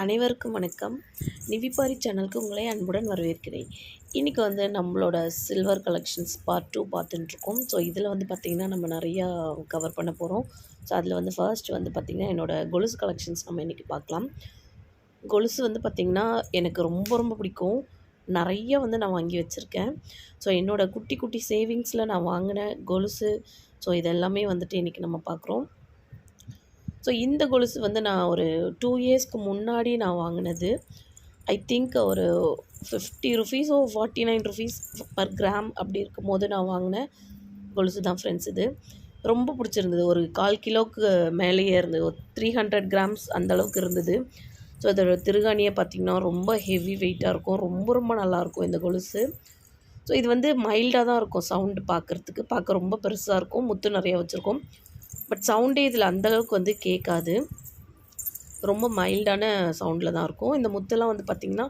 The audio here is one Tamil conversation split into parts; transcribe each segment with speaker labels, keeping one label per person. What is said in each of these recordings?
Speaker 1: அனைவருக்கும் வணக்கம். நிவிபாரி சேனலுக்கு உங்களை அன்புடன் வரவேற்கிறேன். இன்றைக்கி வந்து நம்மளோட சில்வர் கலெக்ஷன்ஸ் பார்ட் 2 பார்த்துட்டுருக்கோம். ஸோ இதில் வந்து பார்த்திங்கன்னா நம்ம நிறையா கவர் பண்ண போகிறோம். ஸோ அதில் வந்து ஃபர்ஸ்ட் வந்து பார்த்திங்கன்னா என்னோடய கொலுசு கலெக்ஷன்ஸ் நம்ம இன்றைக்கி பார்க்கலாம். கொலுசு வந்து பார்த்திங்கன்னா எனக்கு ரொம்ப ரொம்ப பிடிக்கும். நிறைய வந்து நான் வாங்கி வச்சுருக்கேன். ஸோ என்னோடய குட்டி குட்டி சேவிங்ஸில் நான் வாங்கின கொலுசு, ஸோ இதெல்லாமே வந்துட்டு இன்றைக்கி நம்ம பார்க்குறோம். ஸோ இந்த கொலுசு வந்து நான் ஒரு 2 இயர்ஸ்க்கு முன்னாடி நான் வாங்கினது. ஐ திங்க் ஒரு ₹50 ₹49 பர் கிராம் அப்படி இருக்கும்போது நான் வாங்கின கொலுசு தான் ஃப்ரெண்ட்ஸ் இது. ரொம்ப பிடிச்சிருந்தது. ஒரு 1/4 கிலோவுக்கு மேலேயே இருந்தது. ஒரு 300 கிராம்ஸ் அந்தளவுக்கு இருந்தது. ஸோ அதோட திருகாணியை பார்த்திங்கன்னா ரொம்ப ஹெவி வெயிட்டாக இருக்கும். ரொம்ப ரொம்ப நல்லாயிருக்கும் இந்த கொலுசு. ஸோ இது வந்து மைல்டாக தான் இருக்கும் சவுண்டு பார்க்குறதுக்கு. பார்க்க ரொம்ப பெருசாக இருக்கும். முத்து நிறையா வச்சுருக்கோம். பட் சவுண்டே இதில் அந்தளவுக்கு வந்து கேட்காது. ரொம்ப மைல்டான சவுண்டில் தான் இருக்கும். இந்த முத்தெல்லாம் வந்து பார்த்திங்கன்னா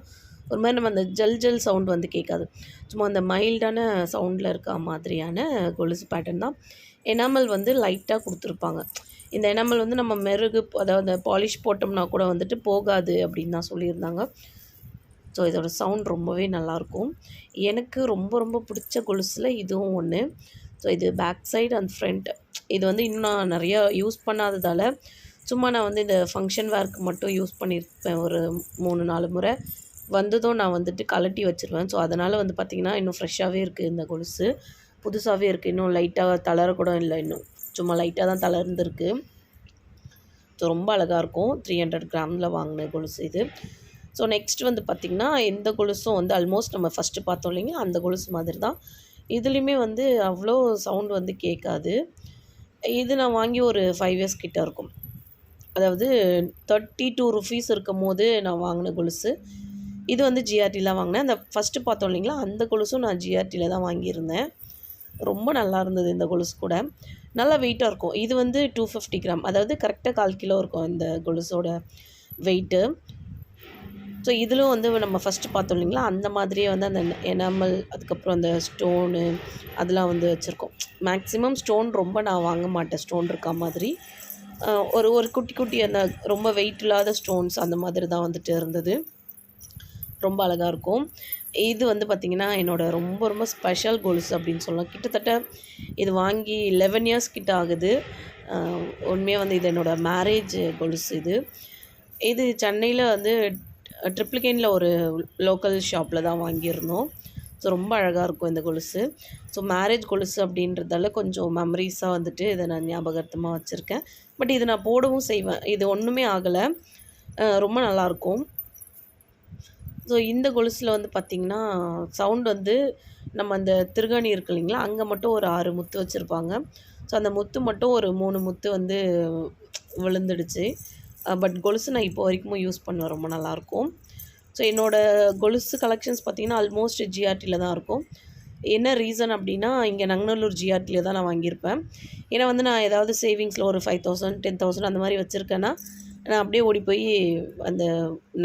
Speaker 1: ஒரு மாதிரி நம்ம அந்த ஜல் ஜல் சவுண்ட் வந்து கேட்காது. சும்மா அந்த மைல்டான சவுண்டில் இருக்க மாதிரியான கொலுசு பேட்டர்ன் தான். எனாமல் வந்து லைட்டாக கொடுத்துருப்பாங்க. இந்த எனாமல் வந்து நம்ம மெருகு அதாவது பாலிஷ் போட்டோம்னா கூட வந்துட்டு போகாது அப்படின்னு தான் சொல்லியிருந்தாங்க. ஸோ இதோட சவுண்ட் ரொம்பவே நல்லாயிருக்கும். எனக்கு ரொம்ப ரொம்ப பிடிச்ச கொலுசில் இதுவும் ஒன்று. ஸோ இது பேக் சைடு அண்ட் ஃப்ரண்ட். இது வந்து இன்னும் நான் நிறையா யூஸ் பண்ணாததால் சும்மா நான் வந்து இந்த ஃபங்க்ஷன் வேர்க்கு மட்டும் யூஸ் பண்ணியிருப்பேன். ஒரு 3-4 முறை வந்ததும் நான் வந்துட்டு கழட்டி வச்சுருவேன். ஸோ அதனால் வந்து பார்த்திங்கன்னா இன்னும் ஃப்ரெஷ்ஷாகவே இருக்குது இந்த கொலுசு. புதுசாகவே இருக்குது. இன்னும் லைட்டாக தளரக்கூட இல்லை. இன்னும் சும்மா லைட்டாக தான் தளர்ந்துருக்கு. ஸோ ரொம்ப அழகாக இருக்கும். 300 கிராமில் வாங்கின கொலுசு இது. ஸோ நெக்ஸ்ட் வந்து பார்த்திங்கன்னா இந்த கொலுசும் வந்து ஆல்மோஸ்ட் நம்ம ஃபஸ்ட்டு பார்த்தோம் இல்லைங்களா, அந்த கொலுசு மாதிரி தான். இதுலேயுமே வந்து அவ்வளோ சவுண்ட் வந்து கேட்காது. இது நான் வாங்கி ஒரு 5 இயர்ஸ் கிட்ட இருக்கும். அதாவது ₹32 இருக்கும்போது நான் வாங்கின கொலுசு. இது வந்து ஜிஆர்டியில் வாங்கினேன். அந்த ஃபஸ்ட்டு பார்த்தோம் இல்லைங்களா, அந்த கொலுசும் நான் ஜிஆர்டியில் தான் வாங்கியிருந்தேன். ரொம்ப நல்லா இருந்தது இந்த கொலுசு கூட. நல்லா வெயிட்டாக இருக்கும். இது வந்து 250 கிராம், அதாவது கரெக்டாக 1/4 கிலோ இருக்கும் இந்த கொலுசோட வெயிட்டு. ஸோ இதிலும் வந்து நம்ம ஃபஸ்ட்டு பார்த்தோம் இல்லைங்களா, அந்த மாதிரியே வந்து அந்த எனாமல், அதுக்கப்புறம் அந்த ஸ்டோனு அதெல்லாம் வந்து வச்சுருக்கோம். மேக்ஸிமம் ஸ்டோன் ரொம்ப நான் வாங்க மாட்டேன். ஸ்டோன் இருக்கா மாதிரி ஒரு ஒரு குட்டி குட்டி அந்த ரொம்ப வெயிட் இல்லாத ஸ்டோன்ஸ் அந்த மாதிரி தான் வந்துட்டு இருந்தது. ரொம்ப அழகாக இருக்கும். இது வந்து பார்த்திங்கன்னா என்னோடய ரொம்ப ரொம்ப ஸ்பெஷல் கொலுசு அப்படின்னு சொல்லலாம். கிட்டத்தட்ட இது வாங்கி 11 இயர்ஸ் கிட்ட ஆகுது. உண்மையாக வந்து இது என்னோடய மேரேஜ் கொலுசு இது. இது சென்னையில் வந்து ட்ரிப்ளிகேனில் ஒரு லோக்கல் ஷாப்பில் தான் வாங்கியிருந்தோம். ஸோ ரொம்ப அழகாக இருக்கும் இந்த கொலுசு. ஸோ மேரேஜ் கொலுசு அப்படின்றதால கொஞ்சம் மெமரிஸாக வந்துட்டு இதை நான் ஞாபகார்த்தமாக வச்சுருக்கேன். பட் இது நான் போடவும் செய்வேன். இது ஒன்றுமே ஆகலை. ரொம்ப நல்லாயிருக்கும். ஸோ இந்த கொலுசில் வந்து பார்த்திங்கன்னா சவுண்ட் வந்து நம்ம அந்த திருகாணி இருக்கு இல்லைங்களா, அங்கே மட்டும் ஒரு 6 முத்து வச்சுருப்பாங்க. ஸோ அந்த முத்து மட்டும் ஒரு 3 முத்து வந்து விழுந்துடுச்சு. பட் கொலுசு நான் இப்போ வரைக்கும் யூஸ் பண்ணுவேன். ரொம்ப நல்லாயிருக்கும். ஸோ என்னோடய கொலுசு கலெக்ஷன்ஸ் பார்த்திங்கன்னா ஆல்மோஸ்ட் ஜிஆர்டியில் தான் இருக்கும். என்ன ரீசன் அப்படின்னா, இங்கே நங்கநல்லூர் ஜிஆர்டியில் தான் நான் வாங்கியிருப்பேன். ஏன்னா வந்து நான் ஏதாவது சேவிங்ஸில் ஒரு 5,000 10,000 அந்த மாதிரி வச்சுருக்கேன்னா நான் அப்படியே ஓடி போய் அந்த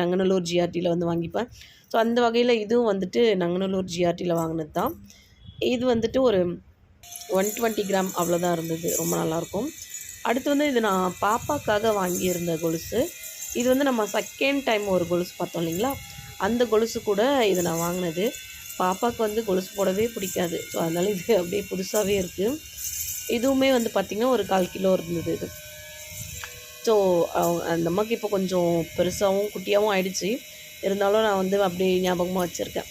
Speaker 1: நங்கநல்லூர் ஜிஆர்டியில் வந்து வாங்கிப்பேன். ஸோ அந்த வகையில் இதுவும் வந்துட்டு நங்கநல்லூர் ஜிஆர்டியில் வாங்கினது தான். இது வந்துட்டு ஒரு 120 கிராம் அவ்வளோதான் இருந்தது. ரொம்ப நல்லாயிருக்கும். அடுத்து வந்து இது நான் பாப்பாக்காக வாங்கியிருந்த கொலுசு. இது வந்து நம்ம செகண்ட் டைம் ஒரு கொலுசு பார்த்தோம் இல்லைங்களா, அந்த கொலுசு கூட இதை நான் வாங்கினது. பாப்பாவுக்கு வந்து கொலுசு போடவே பிடிக்காது. ஸோ அதனால் இது அப்படியே புதுசாகவே இருக்குது. இதுவுமே வந்து பார்த்திங்கன்னா ஒரு 1/4 கிலோ இருந்தது இது. ஸோ அந்த அம்மாவுக்கு இப்போ கொஞ்சம் பெருசாகவும் குட்டியாகவும் ஆயிடுச்சு. இருந்தாலும் நான் வந்து அப்படியே ஞாபகமாக வச்சுருக்கேன்.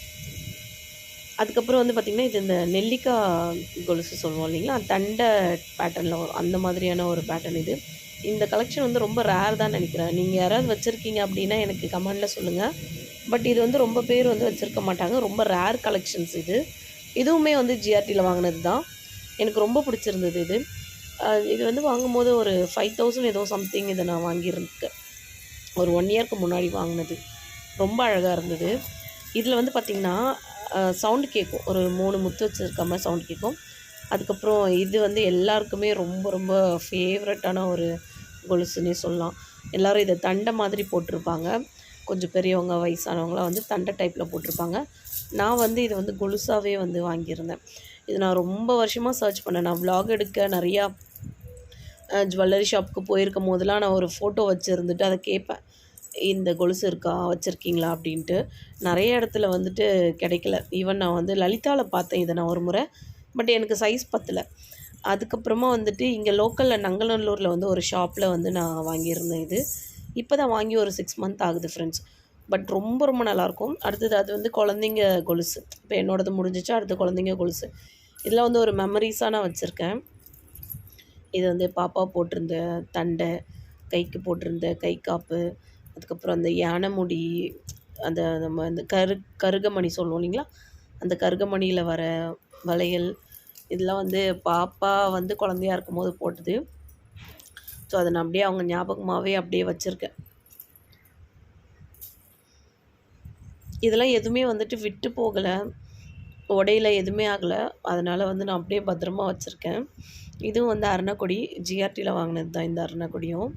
Speaker 1: அதுக்கப்புறம் வந்து பார்த்திங்கன்னா இது இந்த நெல்லிக்காய் கொலுசு சொல்லுவோம் இல்லைங்களா, தண்டை பேட்டர்னில் வரும். அந்த மாதிரியான ஒரு பேட்டர்ன் இது. இந்த கலெக்ஷன் வந்து ரொம்ப ரேர் தான் நினைக்கிறேன். நீங்கள் யாராவது வச்சுருக்கீங்க அப்படின்னா எனக்கு கமெண்டில் சொல்லுங்கள். பட் இது வந்து ரொம்ப பேர் வந்து வச்சுருக்க மாட்டாங்க. ரொம்ப ரேர் கலெக்ஷன்ஸ் இது. இதுவுமே வந்து ஜிஆர்டியில் வாங்கினது தான். எனக்கு ரொம்ப பிடிச்சிருந்தது இது. இது வந்து வாங்கும்போது ஒரு 5,000 ஏதோ சம்திங் இதை நான் வாங்கியிருக்கேன். ஒரு 1 இயர்க்கு முன்னாடி வாங்கினது. ரொம்ப அழகாக இருந்தது. இதில் வந்து பார்த்திங்கன்னா சவுண்டு கேட்கும். ஒரு 3 முத்து வச்சுருக்க மாதிரி சவுண்டு கேட்கும். அதுக்கப்புறம் இது வந்து எல்லாருக்குமே ரொம்ப ரொம்ப ஃபேவரட்டான ஒரு கொலுசுன்னே சொல்லலாம். எல்லோரும் இதை தண்டை மாதிரி போட்டிருப்பாங்க. கொஞ்சம் பெரியவங்க வயசானவங்களாம் வந்து தண்டை டைப்பில் போட்டிருப்பாங்க. நான் வந்து இதை வந்து கொலுசாகவே வந்து வாங்கியிருந்தேன். இது நான் ரொம்ப வருஷமாக சர்ச் பண்ணேன். நான் விலாக் எடுக்க நிறையா ஜுவல்லரி ஷாப்புக்கு போயிருக்கும் போதெல்லாம் நான் ஒரு ஃபோட்டோ வச்சுருந்துட்டு அதை கேட்பேன். இந்த கொலுசு இருக்கா வச்சுருக்கீங்களா அப்படின்ட்டு. நிறைய இடத்துல வந்துட்டு கிடைக்கல. ஈவன் நான் வந்து லலிதாவில் பார்த்தேன் இதை நான் ஒரு முறை. பட் எனக்கு சைஸ் பத்தல. அதுக்கப்புறமா வந்துட்டு இங்கே லோக்கலில் நங்கநல்லூரில் வந்து ஒரு ஷாப்பில் வந்து நான் வாங்கியிருந்தேன் இது. இப்போ தான் வாங்கி ஒரு 6 மந்த் ஆகுது ஃப்ரெண்ட்ஸ். பட் ரொம்ப ரொம்ப நல்லாயிருக்கும். அடுத்தது அது வந்து குழந்தைங்க கொலுசு. இப்போ என்னோடது முடிஞ்சிச்சு, அடுத்து குழந்தைங்க கொலுசு. இதெல்லாம் வந்து ஒரு மெமரீஸாக நான் வச்சுருக்கேன். இது வந்து பாப்பா போட்டிருந்த தண்டை, கைக்கு போட்டிருந்த கை காப்பு, அதுக்கப்புறம் அந்த யானை முடி, அந்த நம்ம இந்த கருகமணி சொல்லுவோம் இல்லைங்களா, அந்த கருகமணியில் வர வளையல், இதெல்லாம் வந்து பாப்பா வந்து குழந்தையா இருக்கும்போது போட்டது. ஸோ அதை நான் அப்படியே அவங்க ஞாபகமாகவே அப்படியே வச்சுருக்கேன். இதெல்லாம் எதுவுமே வந்துட்டு விட்டு போகலை, உடையில எதுவுமே ஆகலை. அதனால் வந்து நான் அப்படியே பத்திரமா வச்சுருக்கேன். இதுவும் வந்து அருணக்கொடி, ஜிஆர்டியில் வாங்கினது தான் இந்த அருணக்கொடியும்.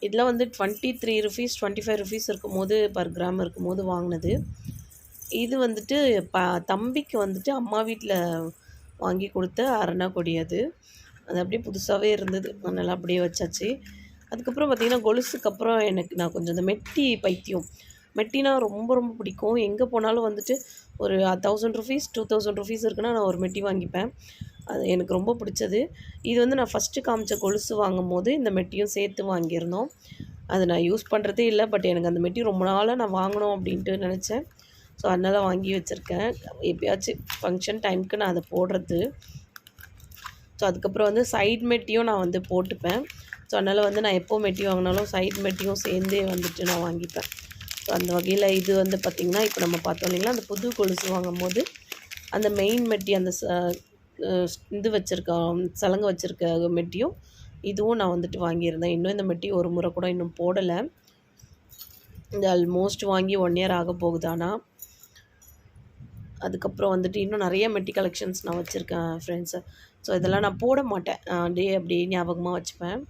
Speaker 1: இதில் வந்து 23 ருபீஸ் 25 ருபீஸ் இருக்கும்போது பர் கிராம் இருக்கும்போது வாங்கினது. இது வந்துட்டு தம்பிக்கு வந்துட்டு அம்மா வீட்டில் வாங்கி கொடுத்த அருணக்கொடி அது. அது அப்படியே புதுசாகவே இருந்தது. அதனால் அப்படியே வச்சாச்சு. அதுக்கப்புறம் பார்த்திங்கன்னா கொலுசுக்கு அப்புறம் நான் கொஞ்சம் இந்த மெட்டி பைத்தியம். மெட்டினா ரொம்ப ரொம்ப பிடிக்கும். எங்கே போனாலும் வந்துட்டு ஒரு 1000 ருபீஸ் 2000 ருபீஸ் இருக்குன்னா நான் ஒரு மெட்டி வாங்கிப்பேன். அது எனக்கு ரொம்ப பிடிச்சது. இது வந்து நான் ஃபஸ்ட்டு காமிச்ச கொலுசு வாங்கும்போது இந்த மெட்டியும் சேர்த்து வாங்கியிருந்தோம். அது நான் யூஸ் பண்ணுறதே இல்லை. பட் எனக்கு அந்த மெட்டி ரொம்ப நாளாக நான் வாங்கணும் அப்படின்ட்டு நினச்சேன். ஸோ அதனால் வாங்கி வச்சுருக்கேன். எப்பயாச்சும் ஃபங்க்ஷன் டைமுக்கு நான் அதை போடுறது. ஸோ அதுக்கப்புறம் வந்து சைட் மெட்டியும் நான் வந்து போட்டுப்பேன். ஸோ அதனால் வந்து நான் எப்போ மெட்டி வாங்கினாலும் சைட் மெட்டியும் சேர்ந்தே வந்துட்டு நான் வாங்கிப்பேன். ஸோ அந்த வகையில் இது வந்து பார்த்திங்கன்னா இப்போ நம்ம பார்த்தோம் இல்லைங்களா, அந்த புது கொலுசு வாங்கும்போது அந்த மெயின் மெட்டி அந்த இது வச்சுருக்க சலங்கை வச்சுருக்க மெட்டியும் இதுவும் நான் வந்துட்டு வாங்கியிருந்தேன். இன்னும் இந்த மெட்டி ஒரு முறை கூட இன்னும் போடலை. இந்த ஆல்மோஸ்ட் வாங்கி 1 இயர் ஆக போகுது. ஆனால் அதுக்கப்புறம் வந்துட்டு இன்னும் நிறைய மெட்டி கலெக்ஷன்ஸ் நான் வச்சுருக்கேன் ஃப்ரெண்ட்ஸு. ஸோ இதெல்லாம் நான் போட மாட்டேன். அப்படியே ஞாபகமாக வச்சுப்பேன்.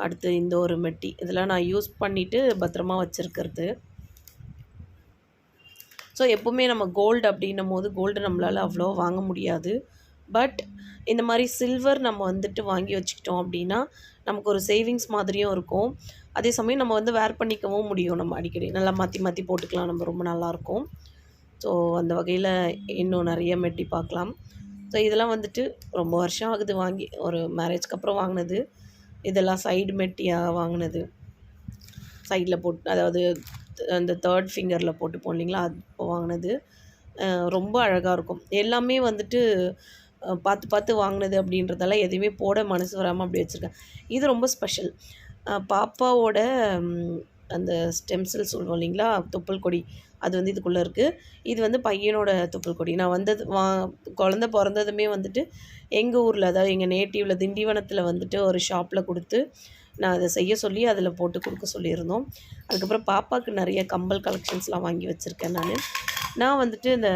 Speaker 1: அடுத்து இந்த ஒரு மெட்டி இதெல்லாம் நான் யூஸ் பண்ணிவிட்டு பத்திரமா வச்சுருக்கிறது. ஸோ எப்போவுமே நம்ம கோல்டு அப்படின்னும் போது கோல்டு நம்மளால் அவ்வளோ வாங்க முடியாது. பட் இந்த மாதிரி சில்வர் நம்ம வந்துட்டு வாங்கி வச்சுக்கிட்டோம் அப்படின்னா நமக்கு ஒரு சேவிங்ஸ் மாதிரியும் இருக்கும். அதே சமயம் நம்ம வந்து வேர் பண்ணிக்கவும் முடியும். நம்ம அடிக்கடி நல்லா மாற்றி மாற்றி போட்டுக்கலாம். நம்ம ரொம்ப நல்லாயிருக்கும். ஸோ அந்த வகையில் இன்னும் நிறைய மெட்டி பார்க்கலாம். ஸோ இதெல்லாம் வந்துட்டு ரொம்ப வருஷம் ஆகுது வாங்கி. ஒரு மேரேஜ்க்கு அப்புறம் வாங்கினது. இதெல்லாம் சைடு மெட்டியாக வாங்கினது. சைடில் போட்டு, அதாவது அந்த 3rd ஃபிங்கரில் போட்டுப்போம் இல்லைங்களா, அது இப்போ வாங்கினது. ரொம்ப அழகாக இருக்கும். எல்லாமே வந்துட்டு பார்த்து பார்த்து வாங்கினது அப்படின்றதெல்லாம் எதுவுமே போட மனசு வராமல் அப்படி வச்சுருக்கேன். இது ரொம்ப ஸ்பெஷல். பாப்பாவோட அந்த ஸ்டெம்செல் சொல்லுவோம் இல்லைங்களா, தொப்புள் கொடி, அது வந்து இதுக்குள்ளே இருக்குது. இது வந்து பையனோட தொப்புள் கொடி. நான் வந்தது குழந்த பிறந்ததுமே வந்துட்டு எங்கள் ஊரில், அதாவது எங்கள் நேட்டிவில் திண்டிவனத்தில் வந்துட்டு ஒரு ஷாப்பில் கொடுத்து நான் அதை செய்ய சொல்லி அதில் போட்டு கொடுக்க சொல்லியிருந்தோம். அதுக்கப்புறம் பாப்பாவுக்கு நிறைய கம்பல் கலெக்ஷன்ஸ்லாம் வாங்கி வச்சுருக்கேன் நான். நான் வந்துட்டு இந்த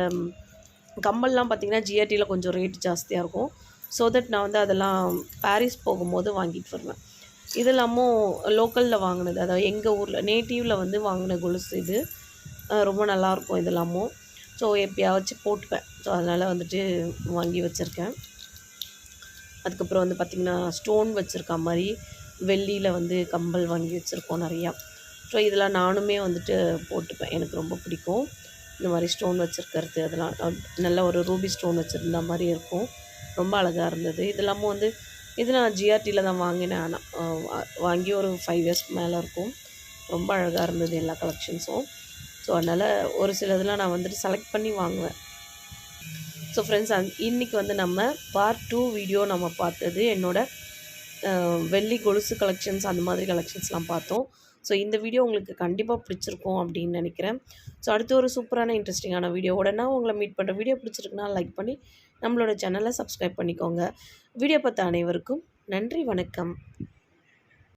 Speaker 1: கம்பல்லாம் பார்த்திங்கன்னா ஜிஆர்டியில் கொஞ்சம் ரேட் ஜாஸ்தியாக இருக்கும். ஸோ தட் நான் வந்து அதெல்லாம் பாரிஸ் போகும்போது வாங்கிட்டு வருவேன். இது இல்லாமல் லோக்கலில் வாங்கினது, அதாவது எங்கள் ஊரில் நேட்டிவில் வந்து வாங்கின கொலுசு இது. ரொம்ப நல்லாயிருக்கும் இதெல்லாமும். ஸோ எப்பயாச்சும் போட்டுப்பேன். ஸோ அதனால் வந்துட்டு வாங்கி வச்சுருக்கேன். அதுக்கப்புறம் வந்து பார்த்திங்கன்னா ஸ்டோன் வச்சுருக்கா மாதிரி வெள்ளியில் வந்து கம்பல் வாங்கி வச்சுருக்கோம் நிறையா. ஸோ இதெல்லாம் நானுமே வந்துட்டு போட்டுப்பேன். எனக்கு ரொம்ப பிடிக்கும் இந்த மாதிரி ஸ்டோன் வச்சுருக்கிறது. அதெல்லாம் நல்ல ஒரு ரூபி ஸ்டோன் வச்சுருந்த மாதிரி இருக்கும். ரொம்ப அழகாக இருந்தது. இதெல்லாமும் வந்து இது நான் ஜிஆர்டியில் தான் வாங்கினேன். ஆனால் வாங்கி ஒரு 5 இயர்ஸ்க்கு மேலே இருக்கும். ரொம்ப அழகாக இருந்தது எல்லா கலெக்ஷன்ஸும். ஸோ அதனால் ஒரு சிலதெல்லாம் நான் வந்துட்டு செலக்ட் பண்ணி வாங்குவேன். ஸோ ஃப்ரெண்ட்ஸ், இன்றைக்கி வந்து நம்ம பார்ட் 2 வீடியோ நம்ம பார்த்தது என்னோடய வெள்ளி கொலுசு கலெக்ஷன்ஸ், அந்த மாதிரி கலெக்ஷன்ஸ்லாம் பார்த்தோம். ஸோ இந்த வீடியோ உங்களுக்கு கண்டிப்பாக பிடிச்சிருக்கும் அப்படின்னு நினைக்கிறேன். ஸோ அடுத்து ஒரு சூப்பரான இன்ட்ரெஸ்டிங்கான வீடியோவோட நான் உங்களை மீட் பண்ணுறேன். வீடியோ பிடிச்சிருக்குன்னா லைக் பண்ணி நம்மளோட சேனலை சப்ஸ்கிரைப் பண்ணிக்கோங்க. வீடியோ பார்த்த அனைவருக்கும் நன்றி, வணக்கம்.